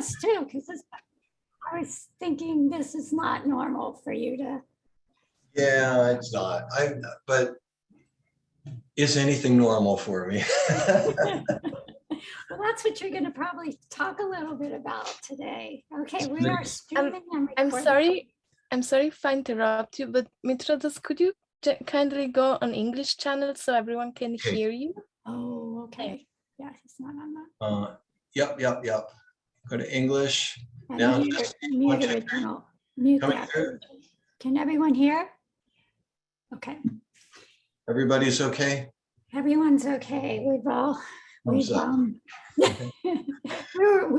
was too, because I was thinking this is not normal for you to. Yeah, it's not. But is anything normal for me? Well, that's what you're going to probably talk a little bit about today. Okay, we are streaming and recording. I'm sorry if I interrupt you, but Mitradas, could you kindly go on English channel so everyone can hear you? Oh, okay. Yeah, he's not on that. Yep. Go to English. And Now, mute original. Mute that. Can everyone hear? Okay. Everybody's okay? Everyone's okay. We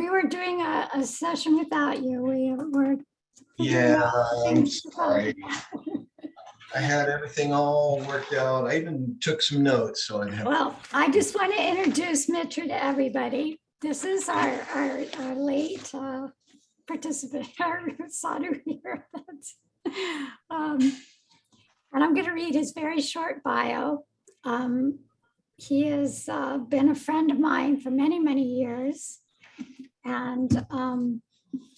were doing a session without you. We were. Yeah, I'm sorry. I had everything all worked out. I even took some notes. So Well, I just want to introduce Mitra to everybody. This is our late participant, our sadhu here. And I'm going to read his very short bio. He has been a friend of mine for many, many years. And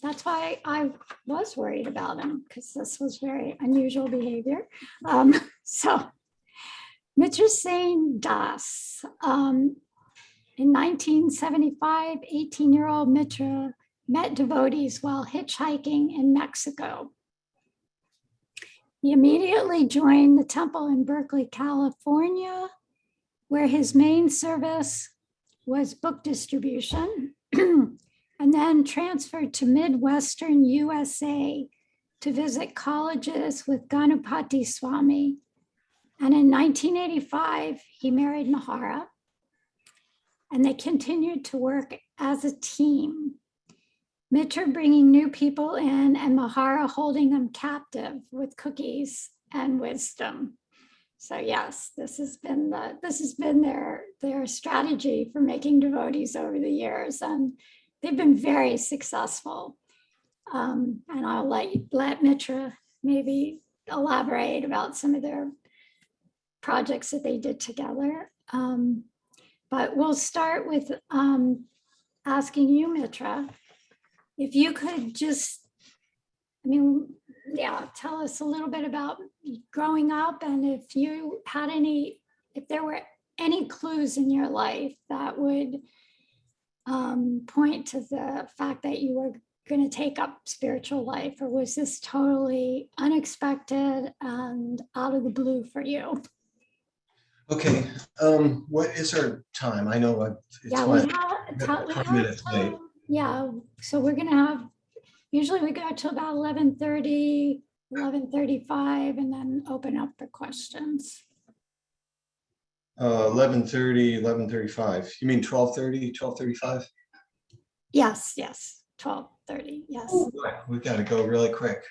that's why I was worried about him, because this was very unusual behavior. So Mitrasena Das. In 1975, 18-year-old Mitra met devotees while hitchhiking in Mexico. He immediately joined the temple in Berkeley, California, where his main service was book distribution, and then transferred to Midwestern USA to visit colleges with Ganapati Swami. And in 1985, he married Mahara, and they continued to work as a team. Mitra bringing new people in and Mahara holding them captive with cookies and wisdom. So yes, this has been their strategy for making devotees over the years, and they've been very successful. And I'll let Mitra maybe elaborate about some of their projects that they did together. But we'll start with asking you, Mitra, if you could just, tell us a little bit about growing up, and if you had if there were any clues in your life that would point to the fact that you were going to take up spiritual life, or was this totally unexpected and out of the blue for you? Okay, what is our time? I know it's late. Yeah, so we're gonna have, usually we go to about 11:30, 11:35, and then open up for questions. 11:30, 11:35. You mean 12:30, 12:35? Yes, 12:30, yes. Oh, we've got to go really quick.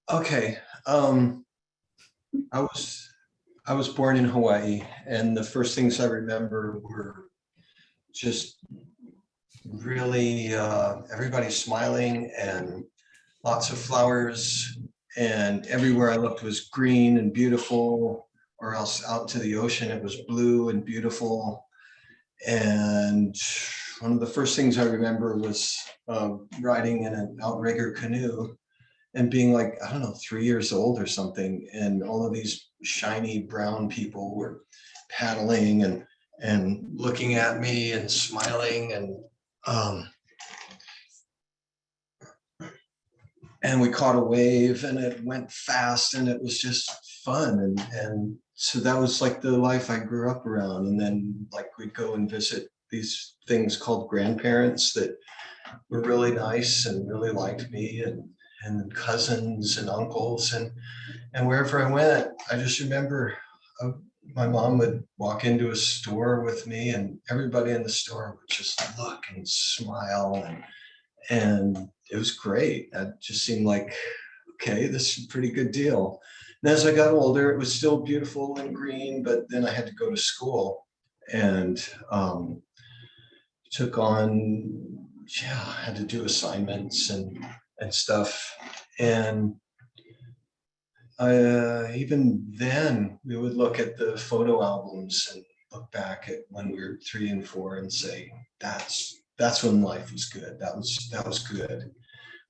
Okay, I was born in Hawaii, and the first things I remember were just really everybody smiling and lots of flowers, and everywhere I looked was green and beautiful, or else out to the ocean it was blue and beautiful. And one of the first things I remember was riding in an outrigger canoe and being like, I don't know, 3 years old or something, and all of these shiny brown people were paddling and looking at me and smiling, and we caught a wave and it went fast and it was just fun, and so that was like the life I grew up around. And then like we'd go and visit these things called grandparents that were really nice and really liked me, and cousins and uncles, and wherever I went, I just remember my mom would walk into a store with me, and everybody in the store would just look and smile, and it was great. That just seemed like, okay, this is a pretty good deal. And as I got older, it was still beautiful and green, but then I had to go to school and took on, I had to do assignments and stuff. And even then we would look at the photo albums and look back at when we were 3 and 4 and say, that's that's when life was good. That was good.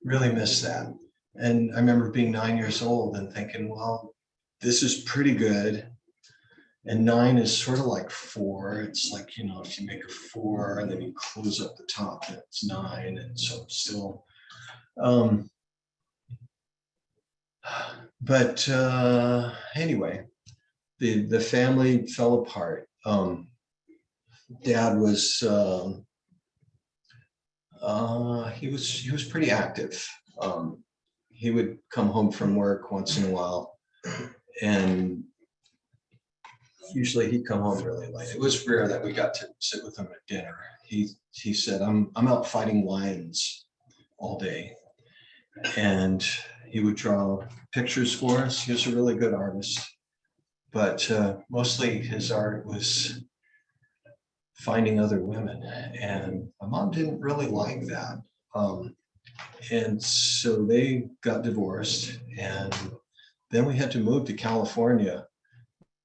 Really missed that. And I remember being 9 years old and thinking, well, this is pretty good. And 9 is sort of like 4. It's like, you know, if you make a 4 and then you close up the top, and it's 9. And so it's still, but anyway, the family fell apart. Dad was, he was pretty active. He would come home from work once in a while, and usually he'd come home really late. It was rare that we got to sit with him at dinner. He said, I'm out fighting lions all day. And he would draw pictures for us. He was a really good artist, but mostly his art was finding other women. And my mom didn't really like that. And so they got divorced, and then we had to move to California,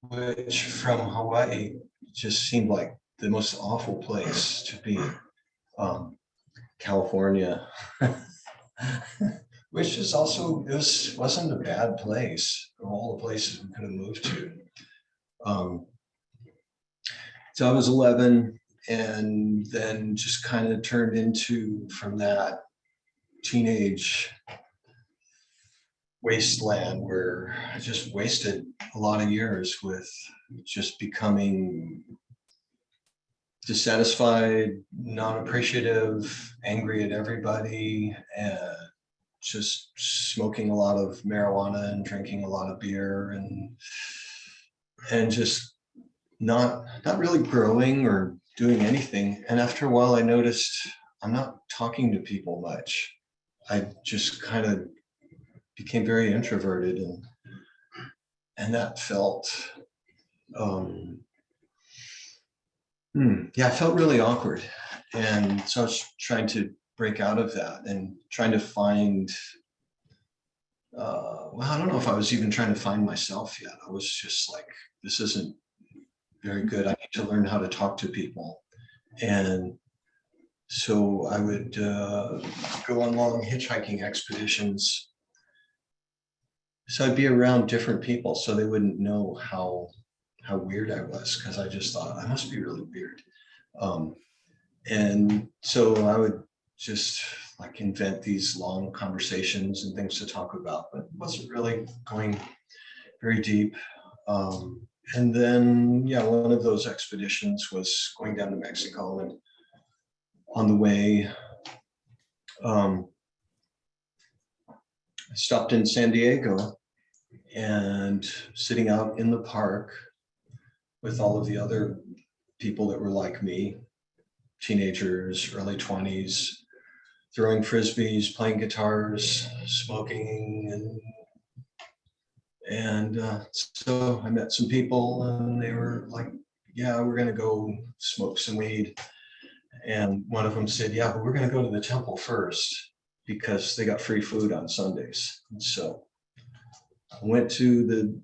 which from Hawaii just seemed like the most awful place to be. California, which is also, wasn't a bad place of all the places we could have moved to. So I was 11, and then just kind of turned into, from that, teenage wasteland where I just wasted a lot of years with just becoming dissatisfied, non-appreciative, angry at everybody, and just smoking a lot of marijuana and drinking a lot of beer, and just not really growing or doing anything. And after a while I noticed I'm not talking to people much. I just kind of became very introverted, and that felt it felt really awkward. And so I was trying to break out of that and trying to find, I don't know if I was even trying to find myself yet. I was just like, this isn't very good. I need to learn how to talk to people. And so I would go on long hitchhiking expeditions. So I'd be around different people so they wouldn't know how weird I was, because I just thought I must be really weird. And so I would just like invent these long conversations and things to talk about, but wasn't really going very deep. And then, one of those expeditions was going down to Mexico, and on the way, I stopped in San Diego, and sitting out in the park with all of the other people that were like me, teenagers, early 20s, throwing frisbees, playing guitars, smoking, and so I met some people, and they were like, yeah, we're gonna go smoke some weed. And one of them said, yeah, but we're gonna go to the temple first because they got free food on Sundays. And so I went to the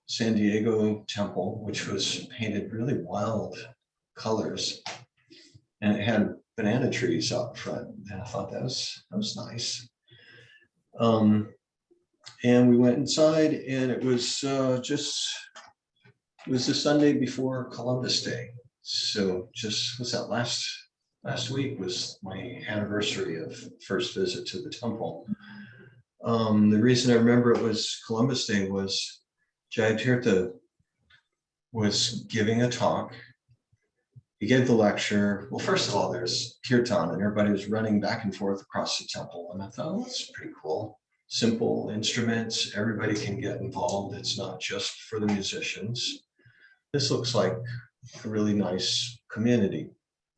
San Diego temple, which was painted really wild colors, and it had banana trees out front. And I thought that was nice. And we went inside, and it was it was the Sunday before Columbus Day. So just was that last week was my anniversary of first visit to the temple. The reason I remember it was Columbus Day was Jayatirtha was giving a talk. He gave the lecture. Well, first of all, there's kirtan, and everybody was running back and forth across the temple. And I thought, oh, that's pretty cool. Simple instruments, everybody can get involved. It's not just for the musicians. This looks like a really nice community.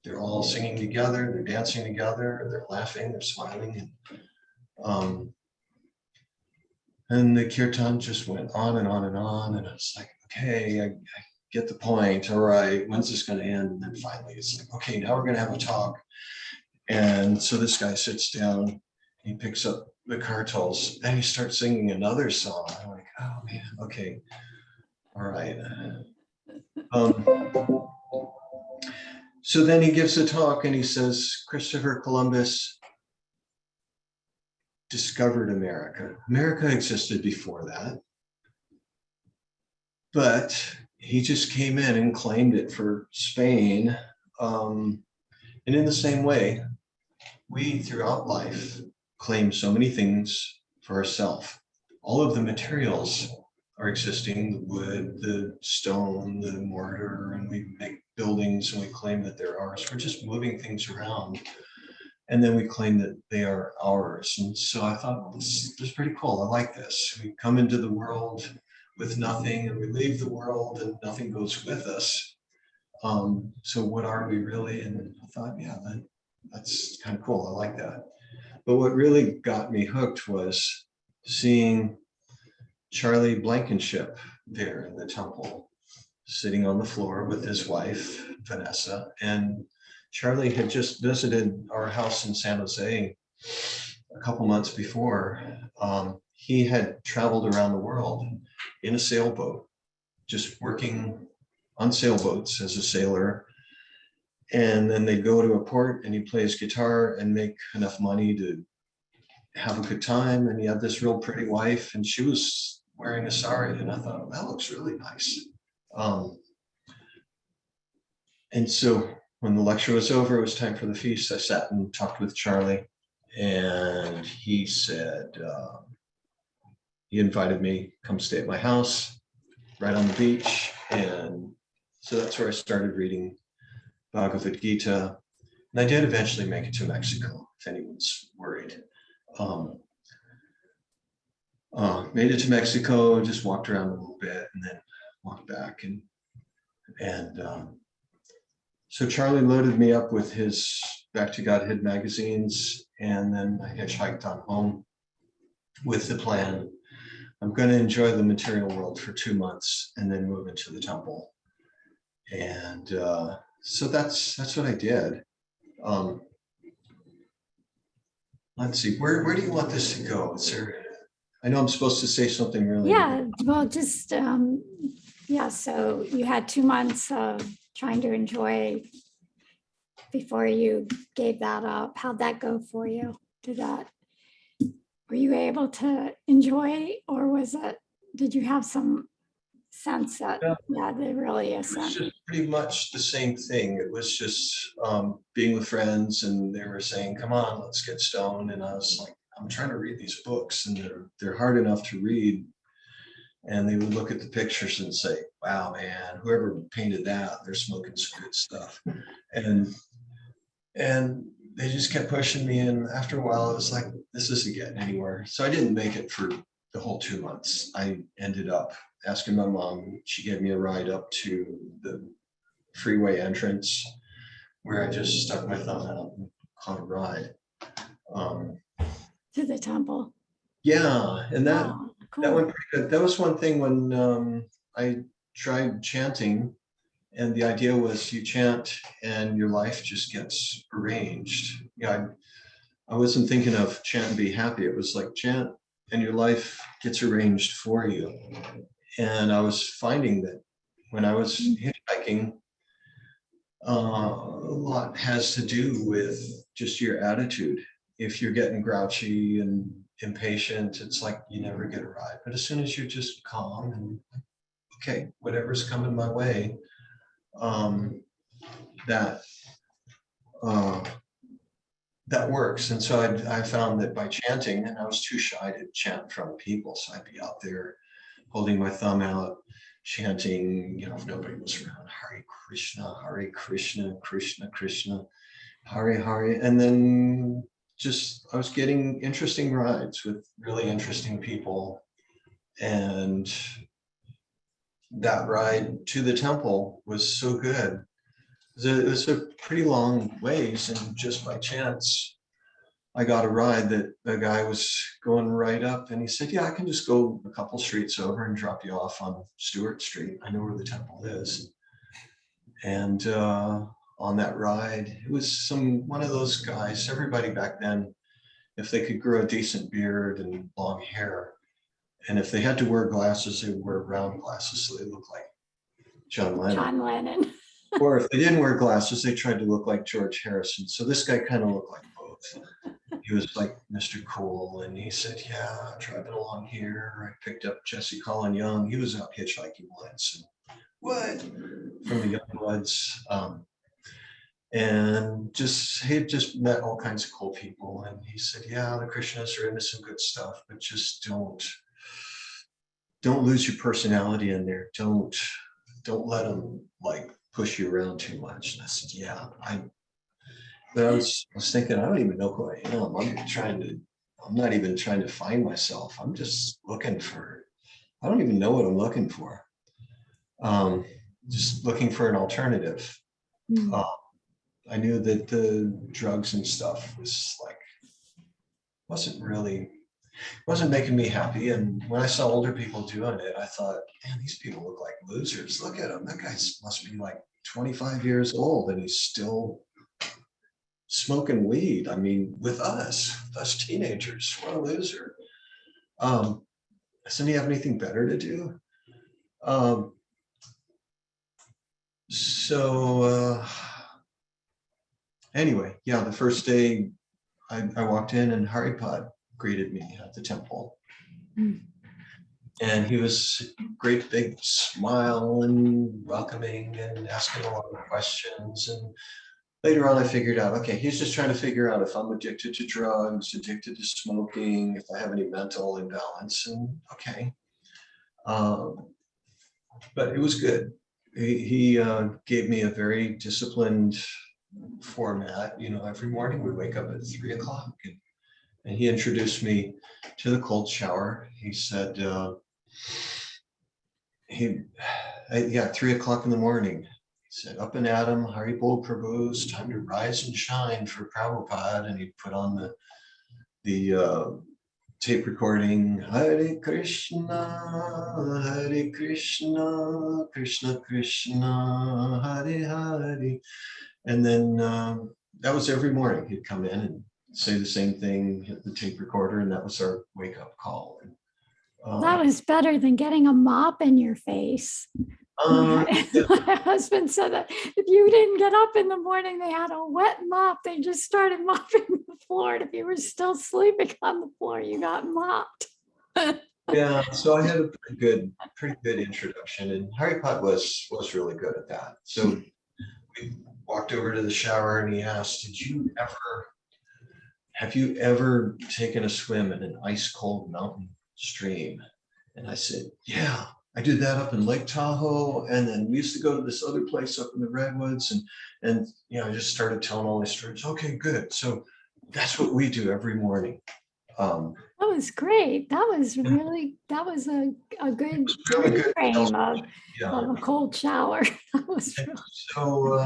They're all singing together, they're dancing together, they're laughing, they're smiling. And the kirtan just went on and on and on. And I was like, okay, I get the point. All right, when's this going to end? And then finally it's like, okay, now we're going to have a talk. And so this guy sits down, he picks up the kartals, and he starts singing another song. I'm like, oh man, okay, all right. So then he gives a talk and he says, Christopher Columbus discovered America. America existed before that, but he just came in and claimed it for Spain. And in the same way, we throughout life claim so many things for ourselves. All of the materials are existing, the wood, the stone, the mortar, and we make buildings and we claim that they're ours. We're just moving things around. And then we claim that they are ours. And so I thought, well, this is pretty cool. I like this. We come into the world with nothing and we leave the world and nothing goes with us. So what are we really? And I thought, yeah, that's kind of cool. I like that. But what really got me hooked was seeing Charlie Blankenship there in the temple, sitting on the floor with his wife, Vanessa. And Charlie had just visited our house in San Jose a couple months before. He had traveled around the world in a sailboat, just working on sailboats as a sailor. And then they'd go to a port and he'd play his guitar and make enough money to have a good time. And he had this real pretty wife and she was wearing a sari. And I thought, oh, that looks really nice. And so when the lecture was over, it was time for the feast. I sat and talked with Charlie and he said, he invited me, come stay at my house right on the beach. And so that's where I started reading Bhagavad Gita. And I did eventually make it to Mexico, if anyone's worried. Made it to Mexico, just walked around a little bit and then walked back. And so Charlie loaded me up with his Back to Godhead magazines, and then I hitchhiked on home with the plan. I'm going to enjoy the material world for 2 months and then move into the temple. And so that's what I did. Let's see, where do you want this to go? Is there, I know I'm supposed to say something really. Yeah, well, just, yeah, so you had 2 months of trying to enjoy before you gave that up. How'd that go for you? Were you able to enjoy, or did you have some sense that, yeah, there really is It was some. just pretty much the same thing. It was just being with friends and they were saying, come on, let's get stoned. And I was like, I'm trying to read these books and they're hard enough to read. And they would look at the pictures and say, wow, man, whoever painted that, they're smoking some good stuff. And they just kept pushing me. And after a while, it was like, this isn't getting anywhere. So I didn't make it for the whole 2 months. I ended up asking my mom. She gave me a ride up to the freeway entrance where I just stuck my thumb out and caught a ride. To the temple. Yeah, and that Cool. went pretty good. That was one thing when I tried chanting, and the idea was you chant and your life just gets arranged. Yeah, I wasn't thinking of chant and be happy. It was like chant and your life gets arranged for you. And I was finding that when I was hitchhiking, a lot has to do with just your attitude. If you're getting grouchy and impatient, it's like you never get a ride. But as soon as you're just calm and okay, whatever's coming my way, that works. And so I found that by chanting, and I was too shy to chant in front of people, so I'd be out there holding my thumb out, chanting, if nobody was around, Hare Krishna, Krishna Krishna, Hare Hare. And then I was getting interesting rides with really interesting people. And that ride to the temple was so good. It was a pretty long ways, and just by chance, I got a ride that the guy was going right up, and he said, yeah, I can just go a couple streets over and drop you off on Stewart Street. I know where the temple is. And on that ride, it was one of those guys, everybody back then, if they could grow a decent beard and long hair, and if they had to wear glasses, they would wear round glasses so they looked like John Lennon. John Lennon. Or if they didn't wear glasses, they tried to look like George Harrison. So this guy kind of looked like both. He was like Mr. Cool, and he said, yeah, driving along here. I picked up Jesse Colin Young. He was out hitchhiking once. And what? From the Youngbloods. And he had just met all kinds of cool people. And he said, yeah, the Krishnas are into some good stuff, but just don't lose your personality in there. Don't let them like push you around too much. And I said, yeah, but I was thinking, I don't even know who I am. I'm not even trying to find myself. I'm just I don't even know what I'm looking for. Just looking for an alternative. I knew that the drugs and stuff wasn't making me happy. And when I saw older people doing it, I thought, man, these people look like losers. Look at him. That guy must be like 25 years old and he's still smoking weed. I mean, with us teenagers, what a loser. Doesn't he have anything better to do? Anyway, yeah, the first day I walked in and Haripad greeted me at the temple. And he was great big smile and welcoming and asking a lot of questions. And later on, I figured out, okay, he's just trying to figure out if I'm addicted to drugs, addicted to smoking, if I have any mental imbalance, and okay. But it was good. He gave me a very disciplined format. Every morning we wake up at 3 o'clock, and he introduced me to the cold shower. He said, 3 o'clock in the morning. Said, up and at 'em, Haribol Prabhu, it's time to rise and shine for Prabhupada. And he put on the tape recording, Hare Krishna, Krishna Krishna, Hare Hare. And then that was every morning. He'd come in and say the same thing, hit the tape recorder, and that was our wake-up call. And, that was better than getting a mop in your face. Yeah. My husband said that if you didn't get up in the morning, they had a wet mop. They just started mopping the floor. And if you were still sleeping on the floor, you got mopped. Yeah, so I had a pretty good introduction, and Haripad was really good at that. So we walked over to the shower, and he asked, have you ever taken a swim in an ice cold mountain stream? And I said, yeah. I did that up in Lake Tahoe, and then we used to go to this other place up in the Redwoods, and I just started telling all these stories. Okay, good. So that's what we do every morning. That was great. That was a good frame of a cold shower. That was really... So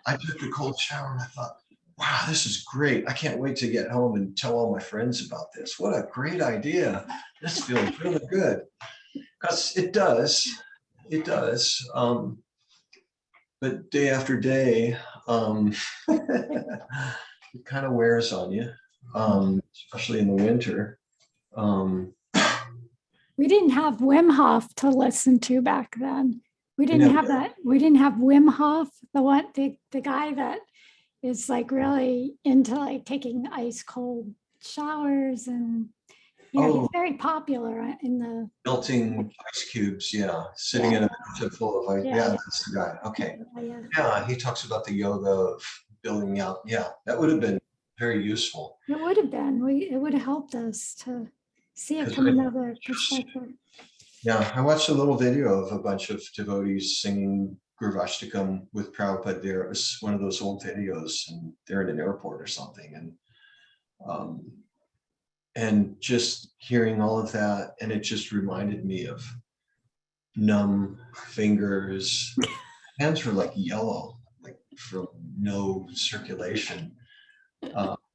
I took the cold shower, and I thought, wow, this is great. I can't wait to get home and tell all my friends about this. What a great idea. This feels really good. Because it does. But day after day, it kind of wears on you, especially in the winter. We didn't have Wim Hof to listen to back then. We didn't have that. We didn't have Wim Hof, the guy that is like really into like taking ice cold showers, and he's very popular in the melting ice cubes. Sitting in a bathtub full of ice. That's the guy. Okay. He talks about the yoga of building out. That would have been very useful. It would have been. It would have helped us to see it from another perspective. I watched a little video of a bunch of devotees singing Gurvashtakam with Prabhupada there. It was one of those old videos, and they're in an airport or something, and just hearing all of that, and it just reminded me of numb fingers. Hands were like yellow, like from no circulation.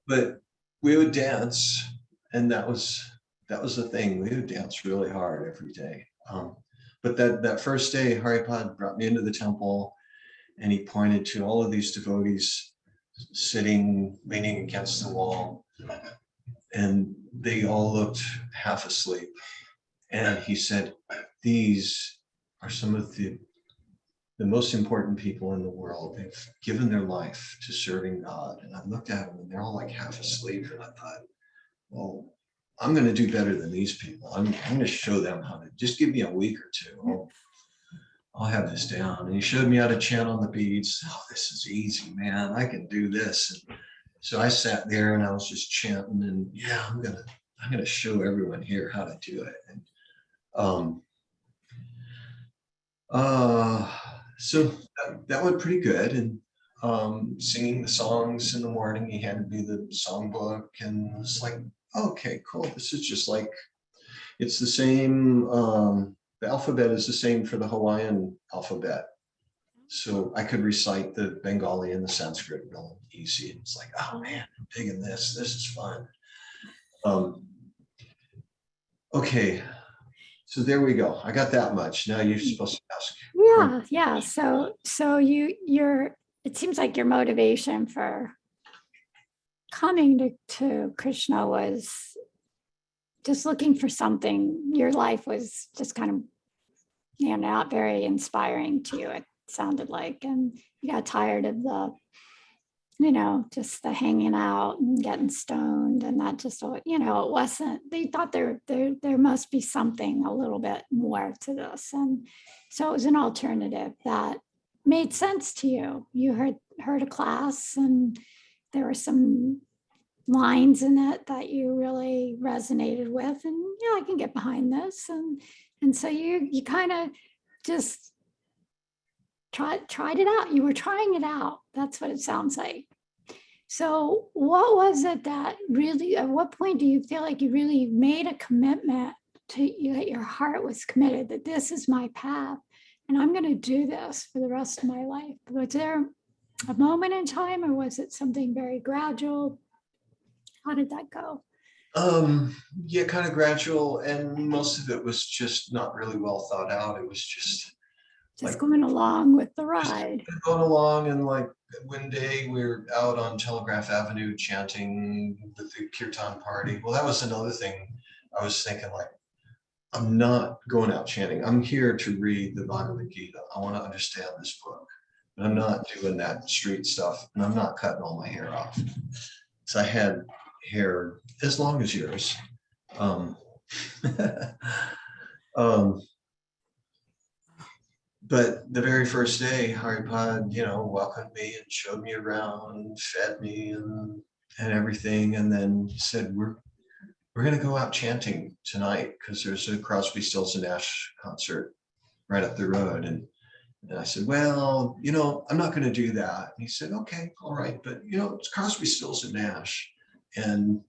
But we would dance, and that was the thing. We would dance really hard every day. But that first day, Haripad brought me into the temple, and he pointed to all of these devotees sitting, leaning against the wall, and they all looked half asleep. And he said, these are some of the the most important people in the world. They've given their life to serving God. And I looked at them and they're all like half asleep. And I thought, well, I'm going to do better than these people. I'm going to show them how to, just give me a week or two. I'll have this down. And he showed me how to chant on the beads. Oh, this is easy, man. I can do this. And so I sat there and I was just chanting, and yeah, I'm gonna show everyone here how to do it. And so that went pretty good. And singing the songs in the morning, he handed me the songbook, and it's like, okay, cool. This is just like, it's the same. The alphabet is the same for the Hawaiian alphabet. So I could recite the Bengali and the Sanskrit real easy. It's like, oh man, I'm digging this. This is fun. Okay, so there we go. I got that much. Now you're supposed to ask. Yeah. So you're. It seems like your motivation for coming to Krishna was just looking for something. Your life was just kind of, not very inspiring to you. It sounded like, and you got tired of the, just the hanging out and getting stoned, and that just, it wasn't. They thought there must be something a little bit more to this, and so it was an alternative that made sense to you. You heard a class, and there were some lines in it that you really resonated with, and I can get behind this, and so you kind of just tried it out. You were trying it out. That's what it sounds like. So what was it that really, at what point do you feel like you really made a commitment to that your heart was committed, that this is my path and I'm going to do this for the rest of my life? Was there a moment in time, or was it something very gradual? How did that go? Yeah, kind of gradual, and most of it was just not really well thought out. It was just like going along with the ride. Going along, and like one day we were out on Telegraph Avenue chanting with the kirtan party. Well, that was another thing. I was thinking, like, I'm not going out chanting. I'm here to read the Bhagavad Gita. I want to understand this book, but I'm not doing that street stuff, and I'm not cutting all my hair off. So I had hair as long as yours. But the very first day, Haripad, welcomed me and showed me around and fed me and everything. And then he said, we're going to go out chanting tonight because there's a Crosby, Stills and Nash concert right up the road. And I said, well, I'm not going to do that. And he said, okay, all right. But, it's Crosby, Stills and Nash. And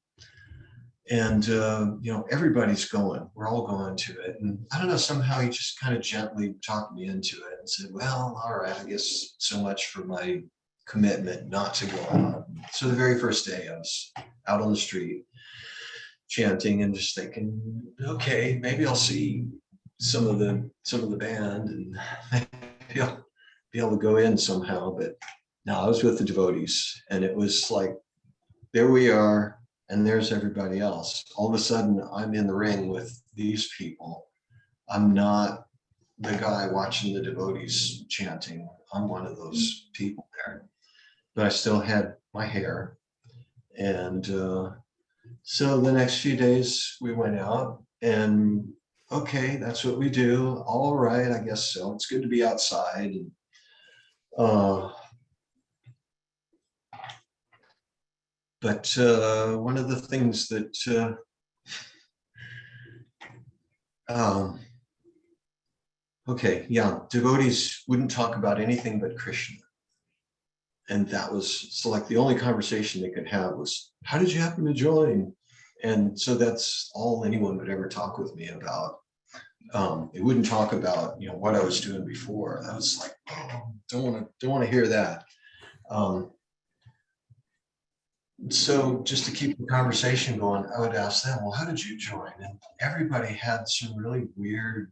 everybody's going. We're all going to it. And I don't know, somehow he just kind of gently talked me into it and said, well, all right, I guess so much for my commitment not to go out. So the very first day I was out on the street chanting and just thinking, okay, maybe I'll see some of the band and maybe I'll be able to go in somehow. But no, I was with the devotees, and it was like, there we are. And there's everybody else. All of a sudden, I'm in the ring with these people. I'm not the guy watching the devotees chanting. I'm one of those people there. But I still had my hair. And so the next few days, we went out, and okay, that's what we do. All right, I guess so. It's good to be outside. And, But one of the things that, devotees wouldn't talk about anything but Krishna. And that was, so like the only conversation they could have was, how did you happen to join? And so that's all anyone would ever talk with me about. They wouldn't talk about, what I was doing before. I was like, oh, don't want to hear that. So just to keep the conversation going, I would ask them, well, how did you join? And everybody had some really weird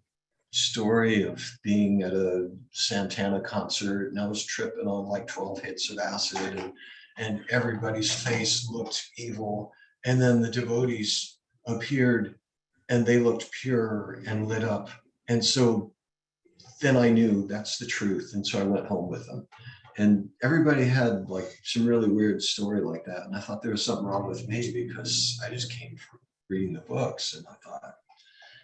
story of being at a Santana concert, and I was tripping on like 12 hits of acid, and everybody's face looked evil. And then the devotees appeared and they looked pure and lit up. And so then I knew that's the truth. And so I went home with them. And everybody had like some really weird story like that. And I thought there was something wrong with me because I just came from reading the books. And I thought,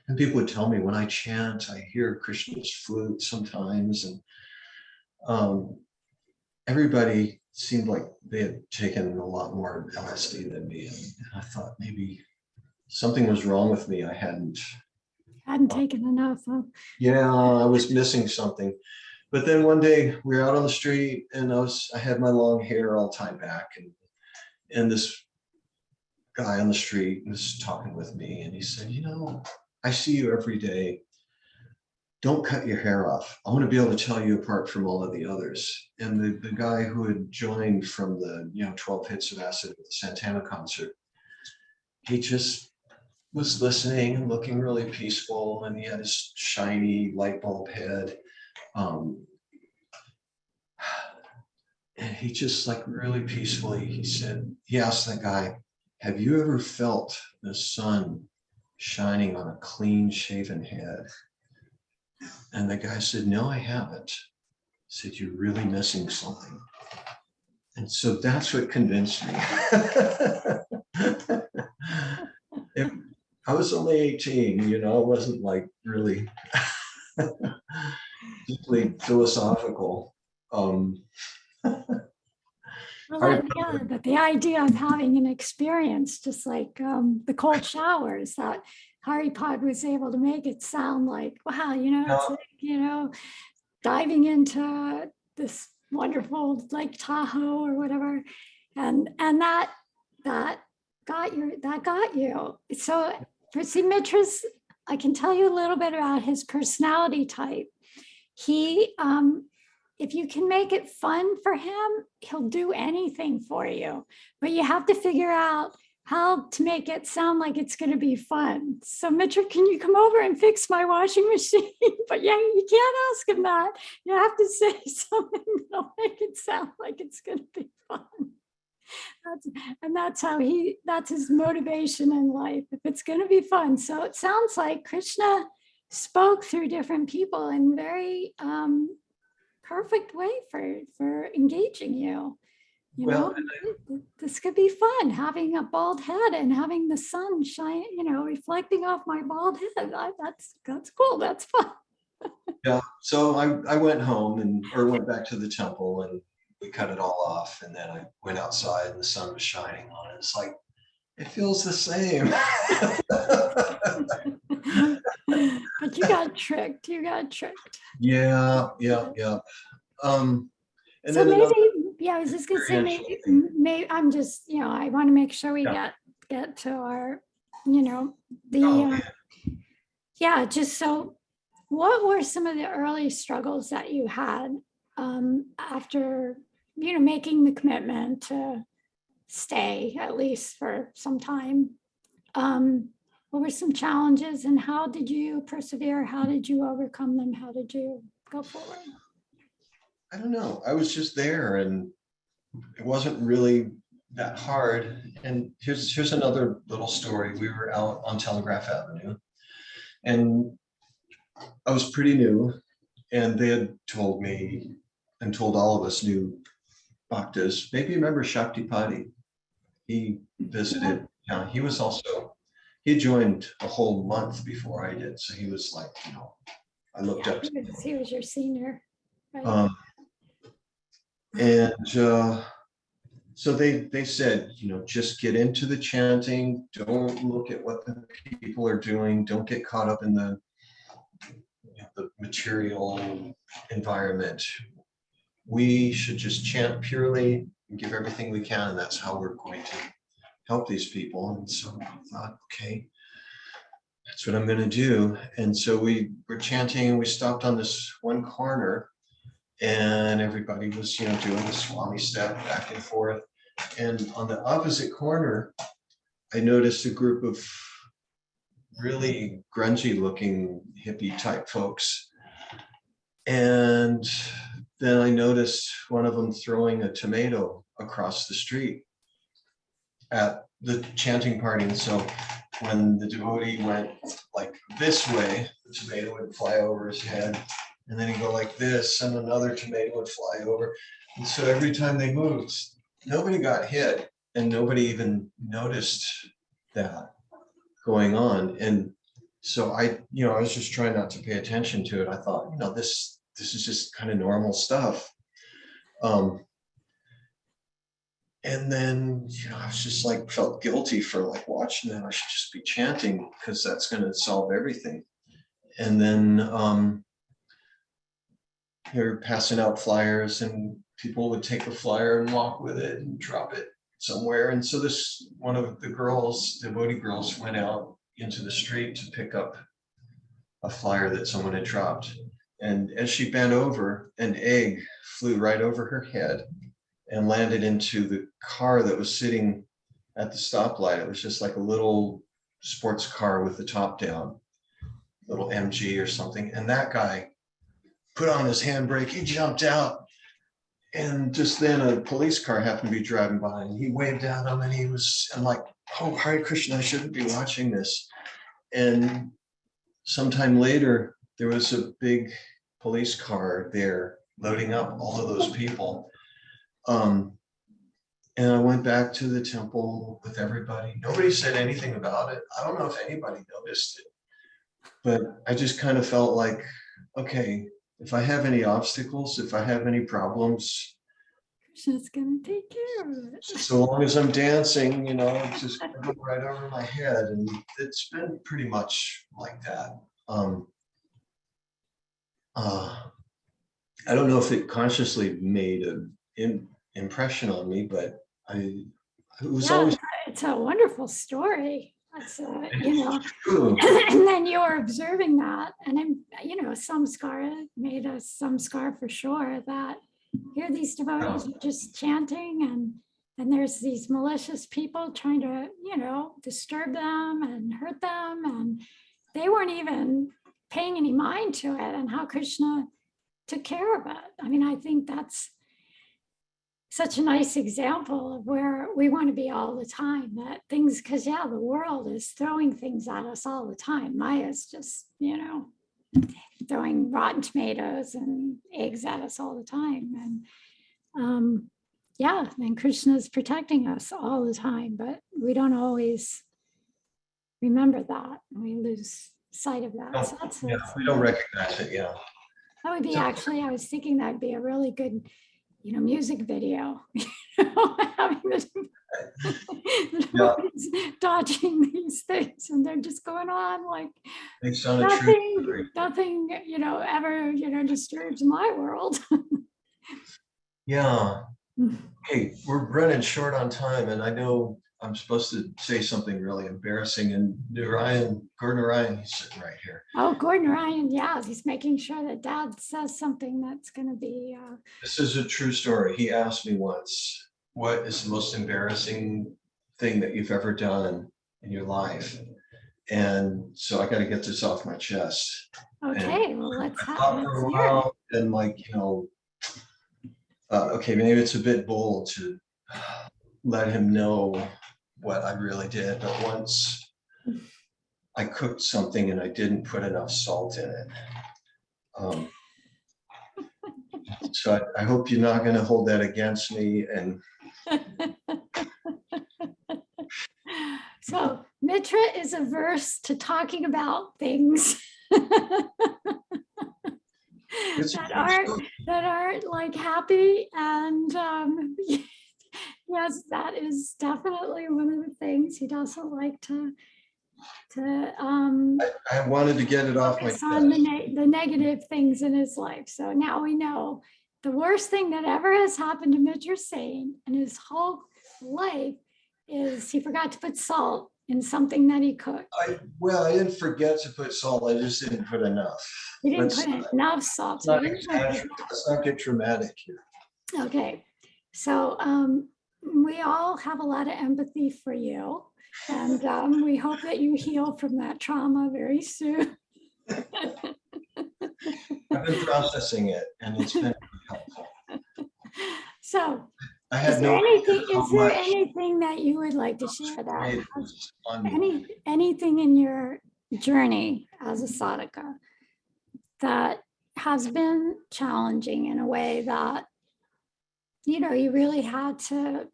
and people would tell me when I chant, I hear Krishna's flute sometimes. And everybody seemed like they had taken a lot more LSD than me. And I thought maybe something was wrong with me. I hadn't taken enough. Huh? Yeah, I was missing something. But then one day we were out on the street and I had my long hair all tied back, and this guy on the street was talking with me, and he said, I see you every day. Don't cut your hair off. I want to be able to tell you apart from all of the others. And the guy who had joined from the 12 hits of acid at the Santana concert, he just was listening and looking really peaceful, and he had his shiny light bulb head. And he just like really peacefully, he asked that guy, have you ever felt the sun shining on a clean shaven head? And the guy said, no, I haven't. He said, you're really missing something. And so that's what convinced me. I was only 18, I wasn't like really deeply philosophical. But the idea of having an experience, just like the cold showers, that Haripad was able to make it sound like, wow, it's like, diving into this wonderful Lake Tahoe or whatever, and that got you. So for Mitra's, I can tell you a little bit about his personality type. He if you can make it fun for him, he'll do anything for you, but you have to figure out how to make it sound like it's going to be fun. So Mitra, can you come over and fix my washing machine? But yeah, you can't ask him that. You have to say something that'll make it sound like it's going to be fun. That's his motivation in life. If it's going to be fun. So it sounds like Krishna spoke through different people in very perfect way for engaging you. This could be fun, having a bald head and having the sun shine, reflecting off my bald head. That's cool. That's fun. Yeah. So I went home or went back to the temple, and we cut it all off. And then I went outside and the sun was shining on it. It's like, it feels the same. But you got tricked. Yeah. And so then maybe, I was just gonna say maybe I'm just, I want to make sure we get to our, just so what were some of the early struggles that you had after, making the commitment to stay at least for some time? What were some challenges and how did you persevere? How did you overcome them? How did you go forward? I don't know. I was just there, and it wasn't really that hard. And here's another little story. We were out on Telegraph Avenue, and I was pretty new, and they had told me and told all of us new bhaktas. Maybe you remember Shaktipati. He visited. Yeah, he joined a whole month before I did. So he was like, I looked up to him. He was your senior. Right? And so they said, just get into the chanting. Don't look at what the people are doing. Don't get caught up in the material environment. We should just chant purely and give everything we can. And that's how we're going to help these people. And so I thought, okay, that's what I'm going to do. And so we were chanting. We stopped on this one corner, and everybody was, doing the Swami step back and forth. And on the opposite corner, I noticed a group of really grungy looking hippie type folks. And then I noticed one of them throwing a tomato across the street at the chanting party. And so when the devotee went like this way, the tomato would fly over his head. and then he'd go like this, and another tomato would fly over. And so every time they moved, nobody got hit, and nobody even noticed that going on. And so I was just trying not to pay attention to it. I thought, this is just kind of normal stuff. And then, I was just like, felt guilty for like watching that. I should just be chanting because that's going to solve everything. And then they're passing out flyers, and people would take a flyer and walk with it and drop it somewhere. And so one of the girls, devotee girls, went out into the street to pick up a flyer that someone had dropped. And as she bent over, an egg flew right over her head and landed into the car that was sitting at the stoplight. It was just like a little sports car with the top down, little MG or something. And that guy put on his handbrake, he jumped out. And just then a police car happened to be driving by, and he waved at him, and I'm like, oh, Hare Krishna, I shouldn't be watching this. And sometime later, there was a big police car there loading up all of those people. And I went back to the temple with everybody. Nobody said anything about it. I don't know if anybody noticed it, but I just kind of felt like, okay, if I have any obstacles, if I have any problems, Krishna's gonna take care of it. so long as I'm dancing, it's just gonna go right over my head. And it's been pretty much like that. I don't know if it consciously made an impression on me, but it was always it's a wonderful story. That's true. and then you were observing that, and I'm, some scar made some scar for sure. That here these devotees are just chanting, and there's these malicious people trying to, disturb them and hurt them, and they weren't even paying any mind to it, and how Krishna took care of it. I mean, I think that's such a nice example of where we want to be all the time, that things, because the world is throwing things at us all the time. Maya's just, throwing rotten tomatoes and eggs at us all the time. And and Krishna's protecting us all the time, but we don't always remember that. We lose sight of that. So We don't recognize it. Yeah. That would be actually, I was thinking that'd be a really good, music video, having the dodging these things, and they're just going on like nothing, ever, disturbs my world. Yeah. Hey, we're running short on time, and I know I'm supposed to say something really embarrassing, and Gordon Ryan, he's sitting right here. Oh, Gordon Ryan, he's making sure that Dad says something that's going to be. This is a true story. He asked me once, what is the most embarrassing thing that you've ever done in your life? And so I got to get this off my chest. Okay, well, let's have it. For a while, and okay, maybe it's a bit bold to let him know what I really did, but once I cooked something and I didn't put enough salt in it. So I hope you're not going to hold that against me. And so Mitra is averse to talking about things that aren't like happy, and yes, that is definitely one of the things he doesn't like to I wanted to get it off my chest. On the negative things in his life. So now we know the worst thing that ever has happened to Mitrasena in his whole life is he forgot to put salt in something that he cooked. I didn't forget to put salt. I just didn't put enough. He didn't put enough salt. Let's not get dramatic here. Okay. So we all have a lot of empathy for you. And we hope that you heal from that trauma very soon. I've been processing it, and it's been helpful. So, is there anything that you would like to share that? Anything in your journey as a sadhaka that has been challenging in a way that, you really had to,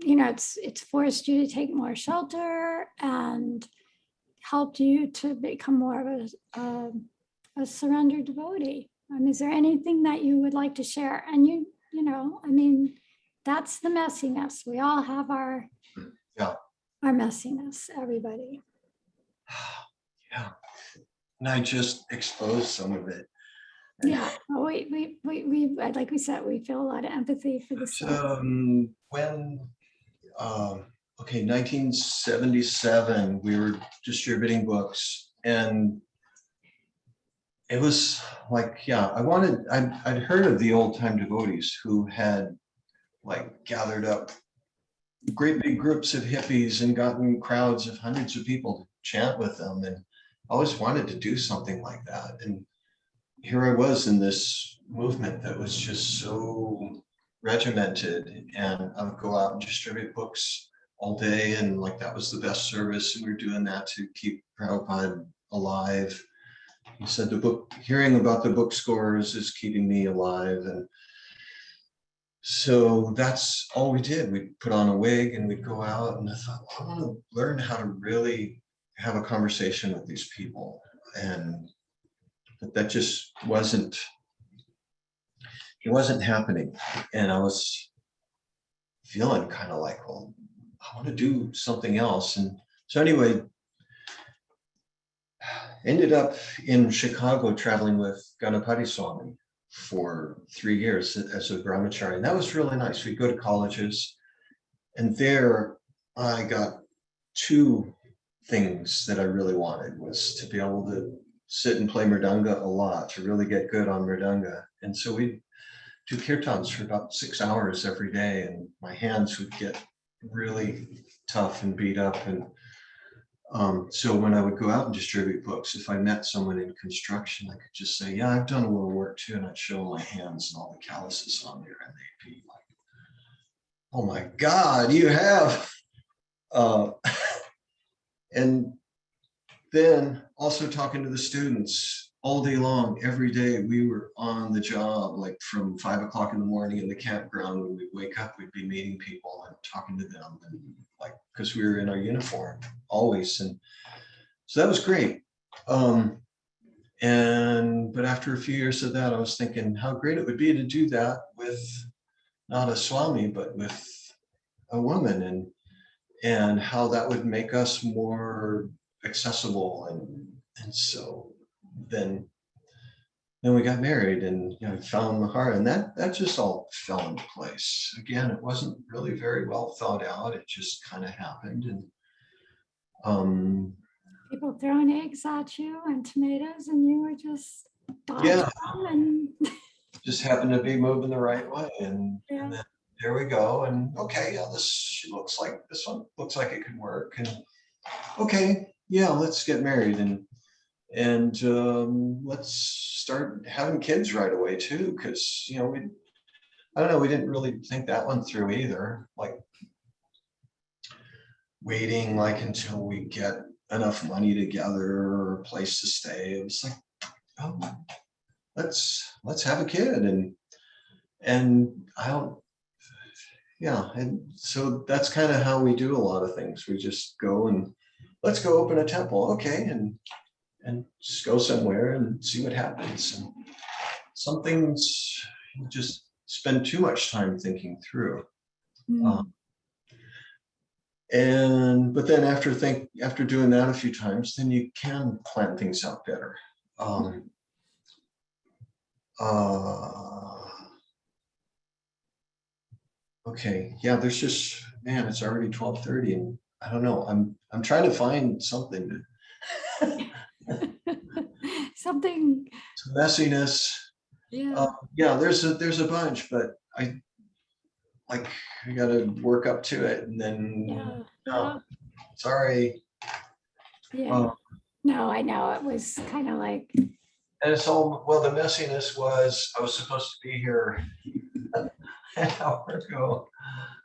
it's forced you to take more shelter and helped you to become more of a surrendered devotee. Is there anything that you would like to share? And that's the messiness. We all have our messiness, everybody. Yeah. And I just exposed some of it. Yeah, we like we said, we feel a lot of empathy for this. When 1977, we were distributing books, and it was like, I'd heard of the old time devotees who had like gathered up great big groups of hippies and gotten crowds of hundreds of people to chant with them, and I always wanted to do something like that. And here I was in this movement that was just so regimented, and I would go out and distribute books all day, and like that was the best service, and we were doing that to keep Prabhupada alive. He said hearing about the book scores is keeping me alive. And so that's all we did. We'd put on a wig and we'd go out, and I thought, I want to learn how to really have a conversation with these people. And that just wasn't happening. And I was feeling kind of like, well, I want to do something else. And so anyway, ended up in Chicago traveling with Ganapati Swami for 3 years as a brahmachari. And that was really nice. We'd go to colleges, and there I got 2 things that I really wanted, was to be able to sit and play mridanga a lot, to really get good on mridanga. And so we'd do kirtans for about 6 hours every day, and my hands would get really tough and beat up. And so when I would go out and distribute books, if I met someone in construction, I could just say, yeah, I've done a little work too, and I'd show my hands and all the calluses on there, and they'd be like, oh my God, you have. And then also talking to the students all day long, every day we were on the job, like from 5 o'clock in the morning in the campground. When we'd wake up, we'd be meeting people and talking to them, and like, because we were in our uniform always. And so that was great. But after a few years of that, I was thinking how great it would be to do that with not a Swami, but with a woman, and how that would make us more accessible. And so then we got married, and found Mahara, and that just all fell into place. Again, it wasn't really very well thought out. It just kind of happened. And people throwing eggs at you and tomatoes, and you were just dodging them, and just happened to be moving the right way. And then there we go. And okay, this looks like it could work. And okay, let's get married, and let's start having kids right away too, because we didn't really think that one through either, like waiting like until we get enough money together or a place to stay. It was like, oh, let's have a kid. And and so that's kind of how we do a lot of things. We just go and let's go open a temple, okay, and just go somewhere and see what happens. And some things you just spend too much time thinking through. But then after doing that a few times, then you can plan things out better. Okay, there's just, it's already 12:30, and I don't know. I'm trying to find something something. Messiness. There's a bunch, but I got to work up to it, and then sorry. No, I know, it was kind of like, and it's all, well, the messiness was, I was supposed to be here an hour ago.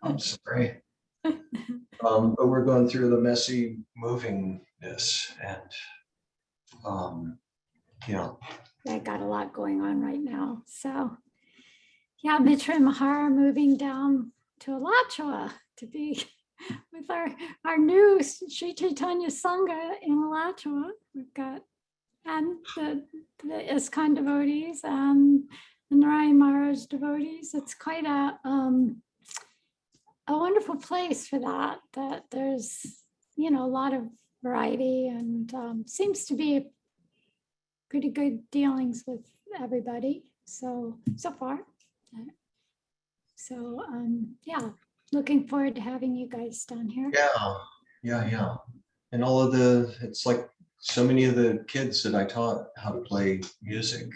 I'm sorry. But we're going through the messy movingness, and Yeah. I got a lot going on right now. So yeah, Mitra and Mahara are moving down to Alachua to be with our new Sri Chaitanya Sangha in Alachua. We've got and the ISKCON devotees and the Narayan Maharaj devotees. It's quite a wonderful place for that. That there's a lot of variety and seems to be pretty good dealings with everybody. So far. So yeah, looking forward to having you guys down here. Yeah. And it's like so many of the kids that I taught how to play music.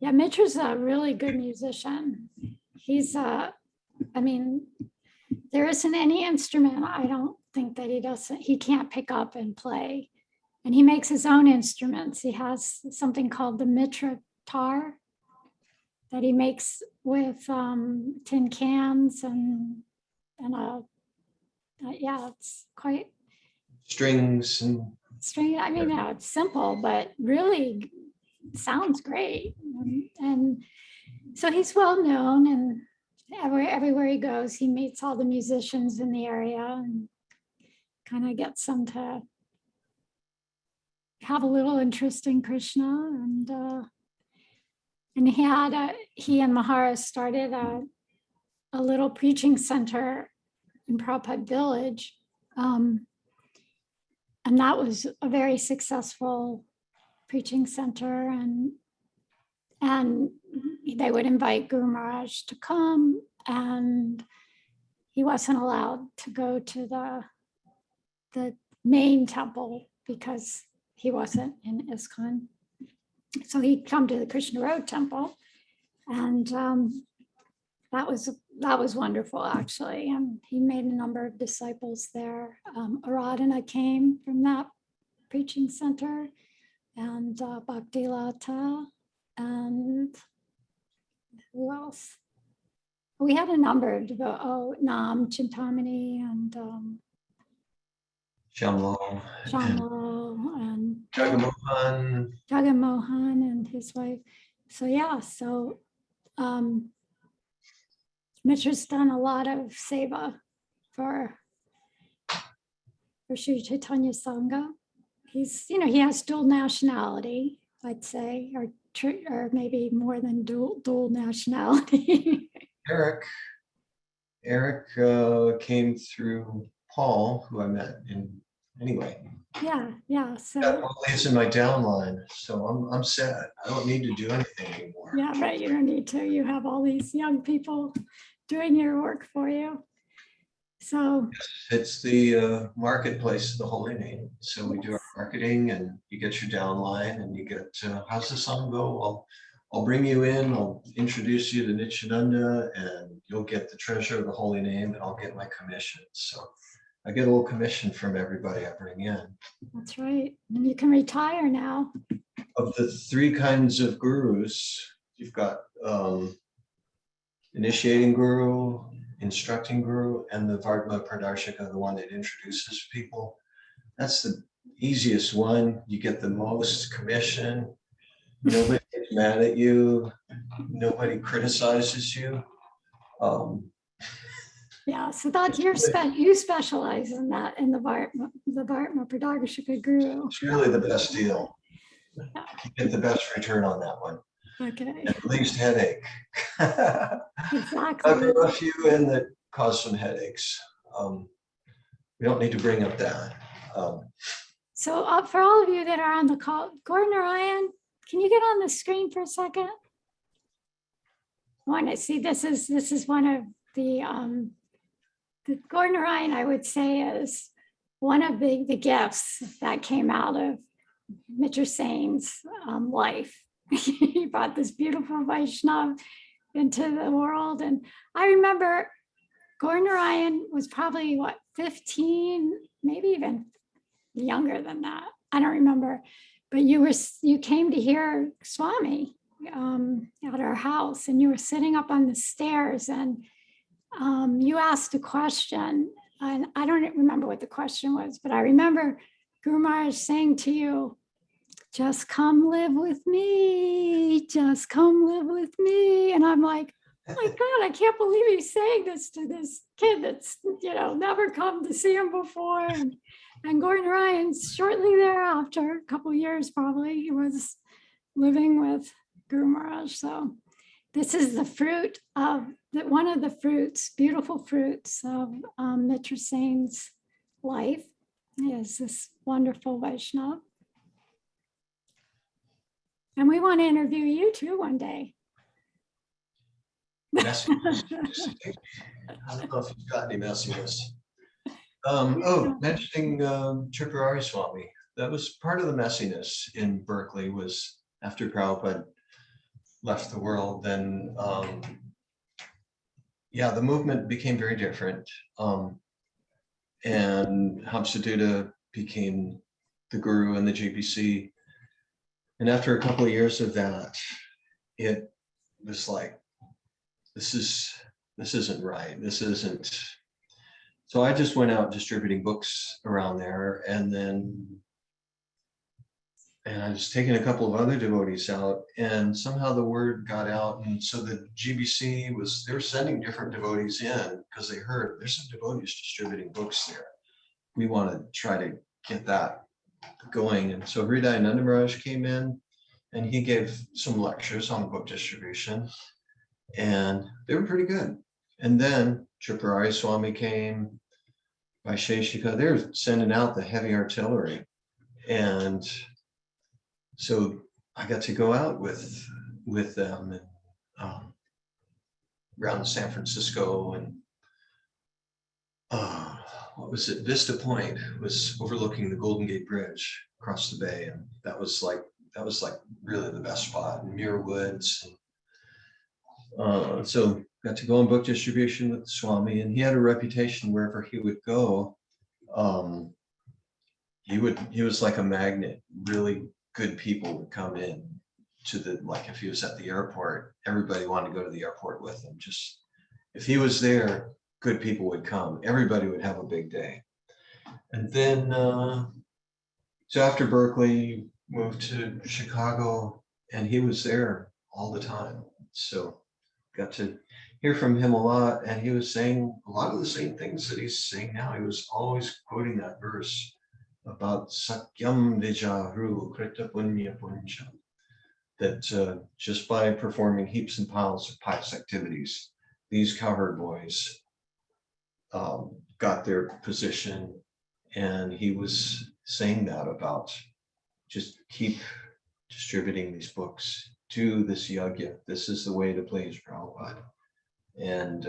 Yeah, Mitra's a really good musician. He's there isn't any instrument I don't think that he can't pick up and play. And he makes his own instruments. He has something called the Mitra tar that he makes with tin cans and it's quite Strings and strange. I mean, it's simple, but really sounds great. And so he's well known, and everywhere he goes, he meets all the musicians in the area and kind of gets them to have a little interest in Krishna. And he and Mahara started a little preaching center in Prabhupada Village. And that was a very successful preaching center. And they would invite Guru Maharaj to come, and he wasn't allowed to go to the main temple because he wasn't in ISKCON. So he'd come to the Krishna Road temple, and that was wonderful, actually. And he made a number of disciples there. Aradhana came from that preaching center, and Bhakti Lata, and who else? We had a number of Nam, Chintamani, and Shamlo, and Jagamohan. Jagamohan and his wife. So Mitra's done a lot of seva for Sri Chaitanya Sangha. He has dual nationality, I'd say, or maybe more than dual nationality. Eric came through Paul, who I met anyway. Yeah. So Paul lives in my downline, so I'm sad. I don't need to do anything anymore. yeah, right. You don't need to. You have all these young people doing your work for you. So it's the marketplace of the holy name. So we do our marketing, and you get your downline, and you get how's the song go? I'll bring you in. I'll introduce you to Nityananda, and you'll get the treasure of the holy name, and I'll get my commission. So I get a little commission from everybody I bring in. That's right. And you can retire now. Of the three kinds of gurus, you've got initiating guru, instructing guru, and the Vartma Pradarshika, the one that introduces people. That's the easiest one. You get the most commission. Nobody gets mad at you. Nobody criticizes you. Yeah, so that you specialize in that, in the Vartma Pradarshika guru. It's really the best deal. Yeah. You get the best return on that one. Okay. At least headache. Exactly. I've got a few in that cause some headaches. We don't need to bring up that. So for all of you that are on the call, Gordon Ryan, can you get on the screen for a second? I want to see, this is one of the Gordon Ryan, I would say, is one of the gifts that came out of Mitrasena's life. He brought this beautiful Vaishnav into the world. And I remember Gordon Ryan was probably 15, maybe even younger than that. I don't remember, but you came to hear Swami at our house, and you were sitting up on the stairs, and you asked a question, and I don't remember what the question was, but I remember Guru Maharaj saying to you, just come live with me, just come live with me. And I'm like, oh my God, I can't believe he's saying this to this kid that's, never come to see him before. And Gordon Ryan, shortly thereafter, a couple of years probably, he was living with Guru Maharaj. So this is the fruit of, one of the fruits, beautiful fruits of Mitrasena's life, is this wonderful Vaishnava. And we want to interview you too one day. Messiness. I don't know if you've got any messiness. Mentioning Tripurari Swami. That was part of the messiness in Berkeley, was after Prabhupada left the world, then the movement became very different. And Hamsadutta became the guru in the GBC. And after a couple of years of that, it was like, this isn't right. This isn't. So I just went out distributing books around there, and I was taking a couple of other devotees out, and somehow the word got out. And so the GBC they were sending different devotees in because they heard there's some devotees distributing books there. We want to try to get that going. And so Hridayananda Maharaj came in, and he gave some lectures on book distribution, and they were pretty good. And then Tripurari Swami came, Vaisheshika, they were sending out the heavy artillery. And so I got to go out with them around San Francisco, and what was it? Vista Point was overlooking the Golden Gate Bridge across the bay, and that was like really the best spot. And Muir Woods. So got to go on book distribution with Swami, and he had a reputation wherever he would go. He was like a magnet. Really good people would come in to if he was at the airport, everybody wanted to go to the airport with him. Just if he was there, good people would come. Everybody would have a big day. And then, so after Berkeley, moved to Chicago, and he was there all the time. So got to hear from him a lot, and he was saying a lot of the same things that he's saying now. He was always quoting that verse about Sakyam Vijaru Krita Punya Puncha, that just by performing heaps and piles of pious activities, these cowherd boys got their position. And he was saying that about just keep distributing these books, do this yajna. This is the way to please Prabhupada. And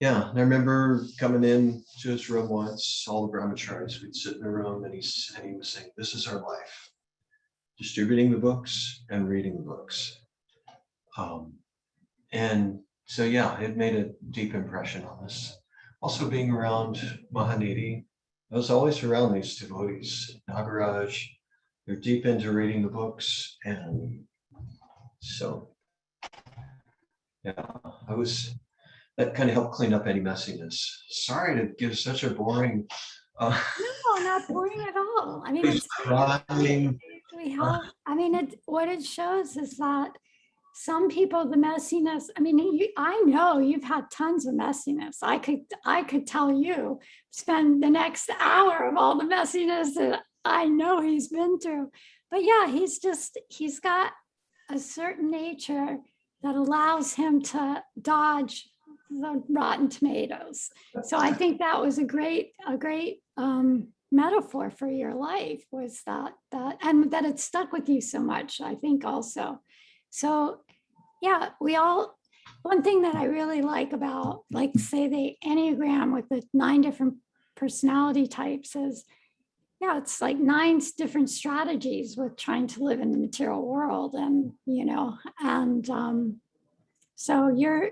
and I remember coming in to his room once, all the brahmacharis, we'd sit in the room, and he was saying, this is our life, distributing the books and reading the books. And so, it made a deep impression on us. Also being around Mahanidhi, I was always around these devotees, Nagaraj, they're deep into reading the books. And so, that kind of helped clean up any messiness. Sorry to give such a boring. No, not boring at all. I mean, what it shows is that some people, the messiness, I know you've had tons of messiness. I could tell you, spend the next hour of all the messiness that I know he's been through. But he's got a certain nature that allows him to dodge the rotten tomatoes. So I think that was a great metaphor for your life, was that and that it stuck with you so much, I think also. So one thing that I really like about, say, the Enneagram with the 9 different personality types is, it's like 9 different strategies with trying to live in the material world. And, so your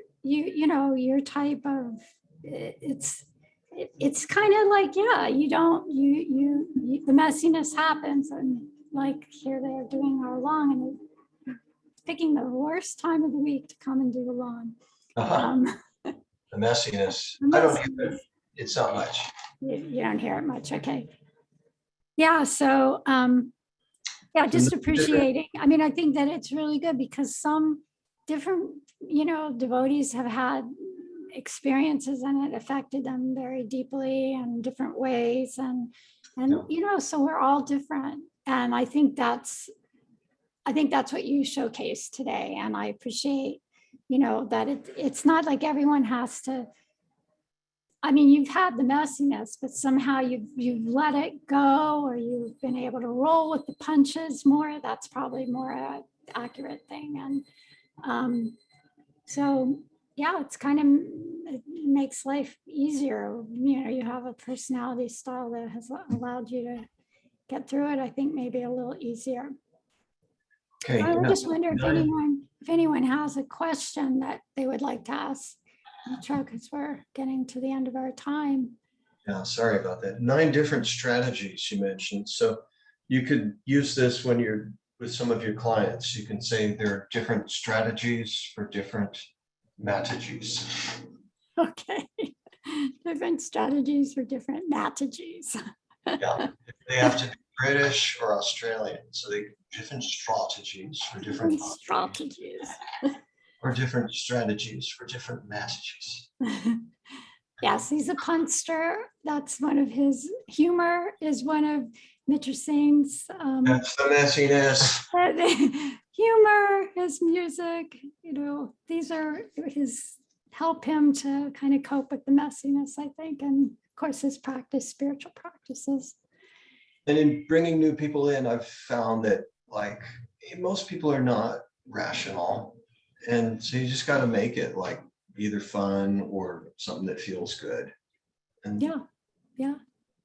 type of, it's kind of like, the messiness happens, and like here they're doing our lawn, and picking the worst time of the week to come and do the lawn. The messiness. I don't hear it. It's not much. You don't hear it much. Okay. Yeah. So Yeah, So just no different- appreciating. I mean, I think that it's really good because some different, devotees have had experiences and it affected them very deeply in different ways. And so we're all different. And I think that's what you showcased today. And I appreciate, that it's not like everyone has to. I mean, you've had the messiness, but somehow you've let it go, or you've been able to roll with the punches more. That's probably more accurate thing. And so, yeah, it makes life easier. You have a personality style that has allowed you to get through it. I think maybe a little easier. Okay. I yeah. just wonder if anyone has a question that they would like to ask Mitra, because we're getting to the end of our time. Yeah, sorry about that. 9 different strategies you mentioned. So you could use this when you're with some of your clients. You can say there are different strategies for different matages. Okay. Different strategies for different matages. Yeah, they have to be British or Australian. So they different strategies for different strategies. or different strategies for different messages. Yes, he's a punster. That's one of his humor is one of Mitrasena's. That's the messiness. Humor, his music, these are his help him to kind of cope with the messiness, I think. And of course, his spiritual practices. And in bringing new people in, I've found that like most people are not rational. And so you just got to make it like either fun or something that feels good. And yeah.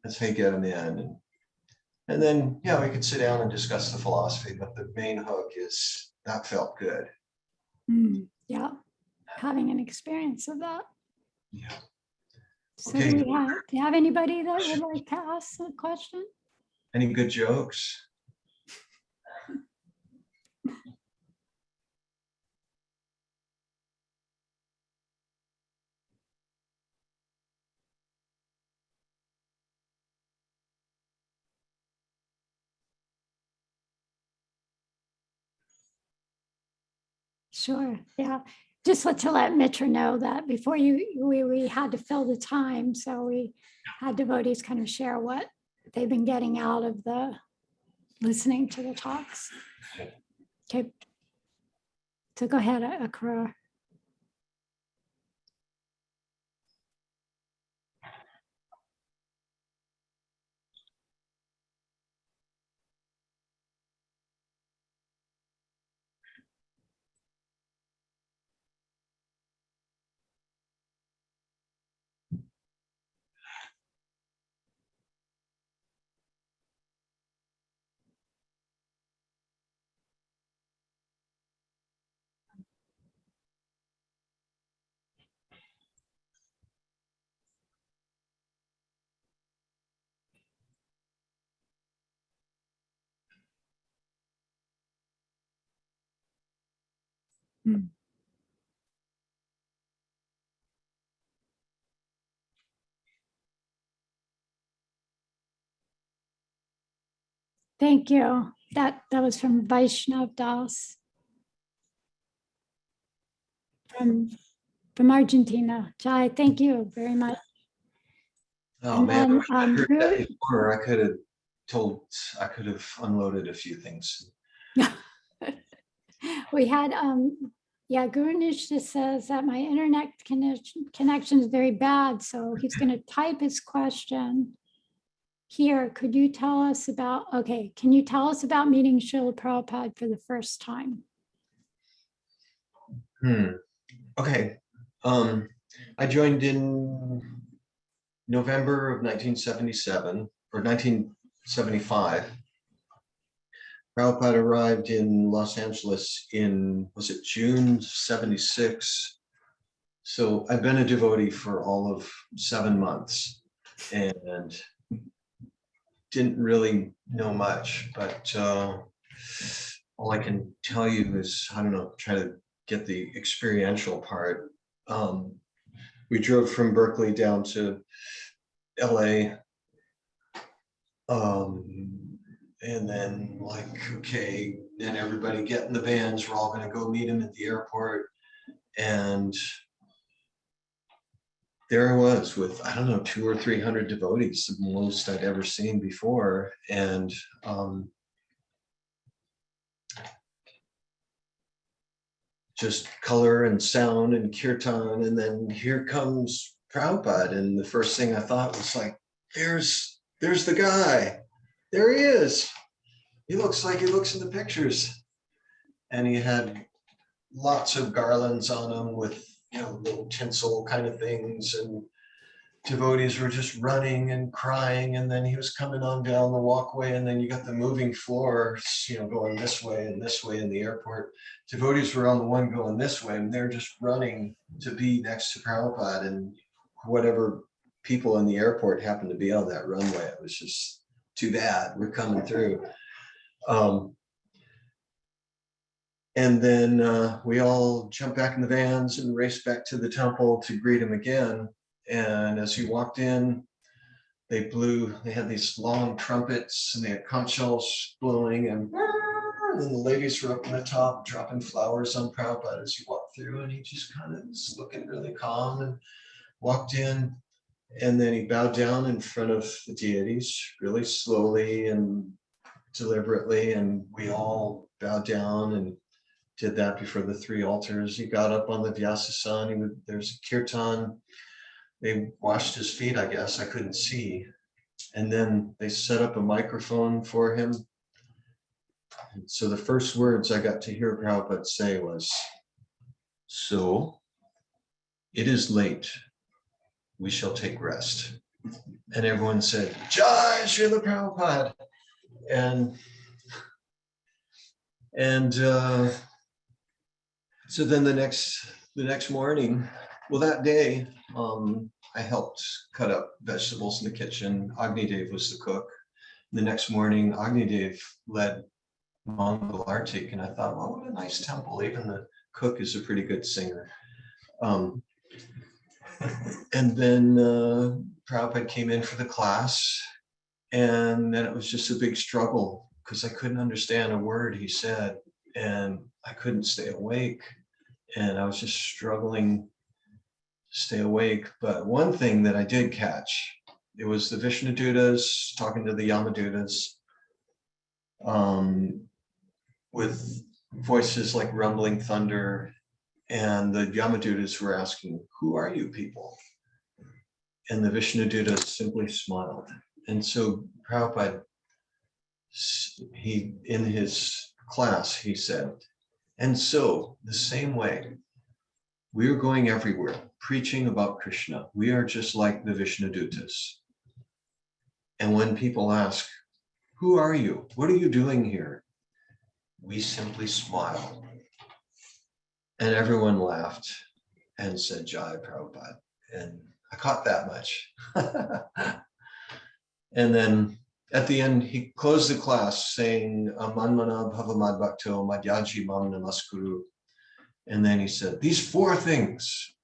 that's how you get them in. And then, yeah, we could sit down and discuss the philosophy, but the main hook is that felt good. Yeah. Having an experience of that. Yeah. So Okay. do you have anybody that would like to ask a question? Any good jokes? Sure. Yeah. Just to let Mitra know that before we had to fill the time. So we had devotees kind of share what they've been getting out of the listening to the talks. Okay. So go ahead, Akra. Thank you. That was from Vaishnav Das from Argentina. Jai, thank you very much. Oh And man, then, I heard that before. I could have unloaded a few things. we had Guru Nishta says that my internet connection is very bad, so he's going to type his question here. Can you tell us about meeting Srila Prabhupada for the first time? Okay. I joined in November of 1977 or 1975. Prabhupada arrived in Los Angeles was it June 76? So I've been a devotee for all of 7 months and didn't really know much, but all I can tell you is, I don't know, try to get the experiential part. We drove from Berkeley down to LA. And then like, okay, then everybody get in the vans. We're all going to go meet him at the airport. And there I was with, I don't know, 200 or 300 devotees, the most I'd ever seen before. And just color and sound and kirtan. And then here comes Prabhupada. And the first thing I thought was like, there's the guy. There he is. He looks like he looks in the pictures. And he had lots of garlands on him with, you know, little tinsel kind of things. And devotees were just running and crying. And then he was coming on down the walkway. And then you got the moving floors, you know, going this way and this way in the airport. Devotees were on the one going this way, and they're just running to be next to Prabhupada. And whatever people in the airport happened to be on that runway, it was just too bad. We're coming through. And then we all jumped back in the vans and raced back to the temple to greet him again. And as he walked in, they had these long trumpets and they had conch shells blowing, and then the ladies were up on the top dropping flowers on Prabhupada as he walked through, and he just kind of was looking really calm and walked in. And then he bowed down in front of the deities really slowly and deliberately, and we all bowed down and did that before the three altars. He got up on the Vyasasan. There's a kirtan. They washed his feet, I guess. I couldn't see. And then they set up a microphone for him. And so the first words I got to hear Prabhupada say was, "So, it is late. We shall take rest." And everyone said, "Jai Srila Prabhupada." And so then the next morning, well, that day, I helped cut up vegetables in the kitchen. Agnidev was the cook. The next morning, Agnidev led Mongol Arctic, and I thought, well, what a nice temple. Even the cook is a pretty good singer. And then Prabhupada came in for the class, and then it was just a big struggle because I couldn't understand a word he said, and I couldn't stay awake, and I was just struggling to stay awake. But one thing that I did catch, it was the Vishnudutas talking to the Yamadutas, with voices like rumbling thunder, and the Yamadutas were asking, "Who are you people?" And the Vishnudutas simply smiled. And so Prabhupada, in his class, he said, "And so the same way, we are going everywhere, preaching about Krishna. We are just like the Vishnudutas. And when people ask, 'Who are you? What are you doing here?' we simply smile." And everyone laughed and said, "Jai Prabhupada." And I caught that much. And then at the end, he closed the class saying, "Manmana bhavamad bhakto madhyaji mam namaskuru." And then he said, "These 4 things,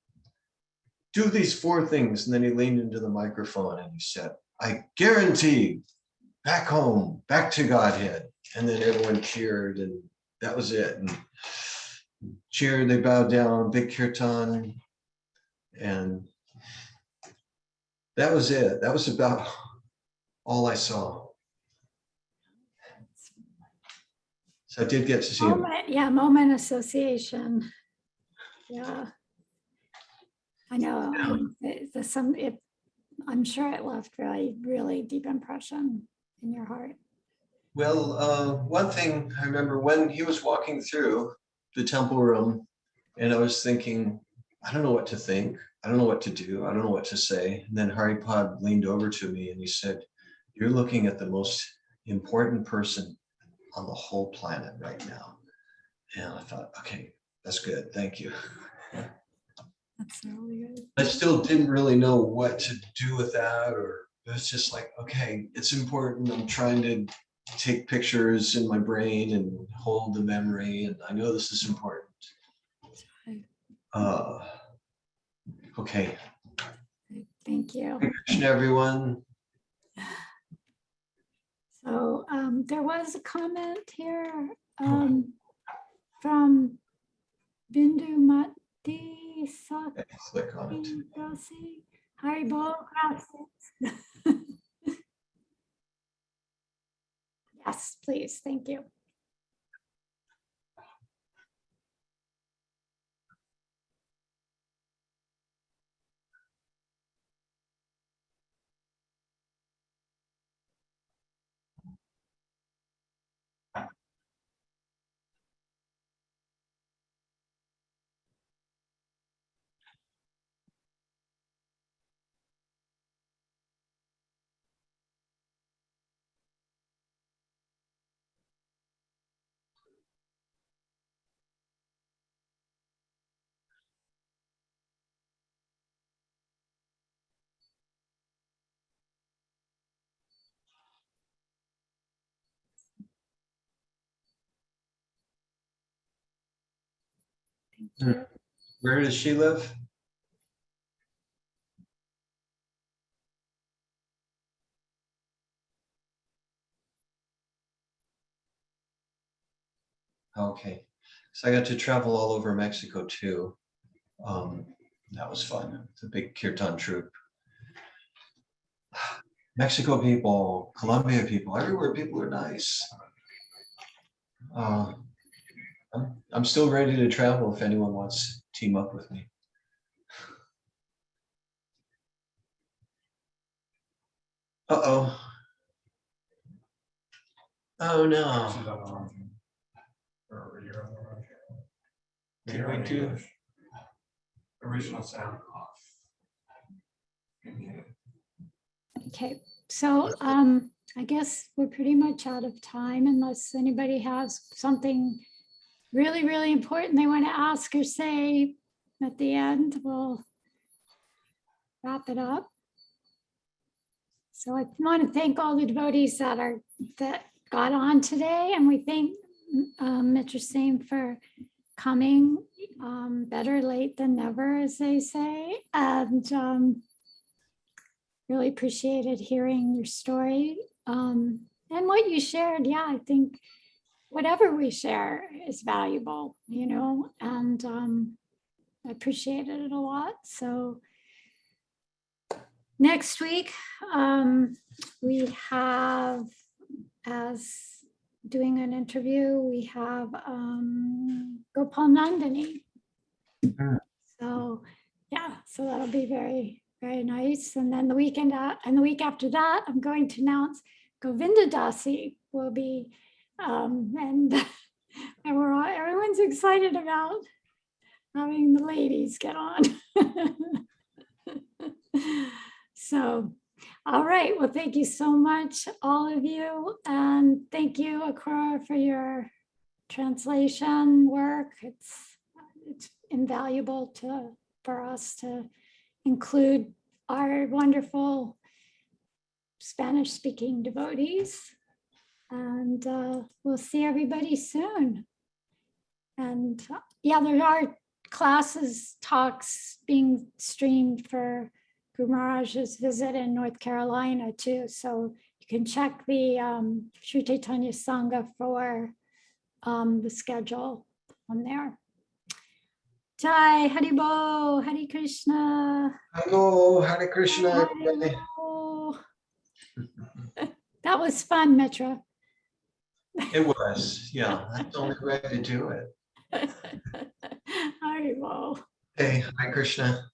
do these 4 things." And then he leaned into the microphone and he said, "I guarantee back home, back to Godhead." And then everyone cheered, and that was it. And cheered, they bowed down, big kirtan, and that was it. That was about all I saw. So I did get to see him. Moment association. Yeah, I know. I'm sure it left really, really deep impression in your heart. Well, one thing I remember when he was walking through the temple room, and I was thinking, I don't know what to think. I don't know what to do. I don't know what to say. And then Haripad leaned over to me and he said, "You're looking at the most important person on the whole planet right now." And I thought, okay, that's good. Thank you. That's really good. I still didn't really know what to do with that, or it was just like, okay, it's important. I'm trying to take pictures in my brain and hold the memory, and I know this is important. Okay. Thank you. Krishna, everyone. So there was a comment here from Bindu Mati Click on it. Dasi. Haribol. Yes, please. Thank you. Thank you. Where does she live? Okay, so I got to travel all over Mexico too. That was fun. It's a big kirtan troupe. Mexico people, Colombia people, everywhere people are nice. I'm still ready to travel if anyone wants to team up with me. Uh-oh. Oh no. She's on the wrong channel. Or you're on the wrong channel. Did You're we on do- English. Original sound off. Okay, so I guess we're pretty much out of time unless anybody has something really, really important they want to ask or say at the end. We'll wrap it up. So I want to thank all the devotees that got on today, and we thank Mitrasena for coming. Better late than never, as they say, and really appreciated hearing your story and what you shared. Yeah, I think whatever we share is valuable, and I appreciated it a lot. So next week, we have, as doing an interview, we have Gopal Nandini. So yeah, so that'll be very, very nice. And then the week after that, I'm going to announce Govinda Dasi will be, and everyone's excited about having the ladies get on. So, all right. Well, thank you so much, all of you. And thank you, Akora, for your translation work. It's invaluable for us to include our wonderful Spanish-speaking devotees. And we'll see everybody soon. And yeah, there are classes, talks being streamed for Guru Maharaj's visit in North Carolina too. So you can check the Sri Chaitanya Sangha for the schedule on there. Jai, Haribo, Hare Krishna. Hello, Hare Krishna. everybody. Haribo. That was fun, Mitra. It was, yeah. That's the only way to do it. Haribo. Hey, Hare Krishna.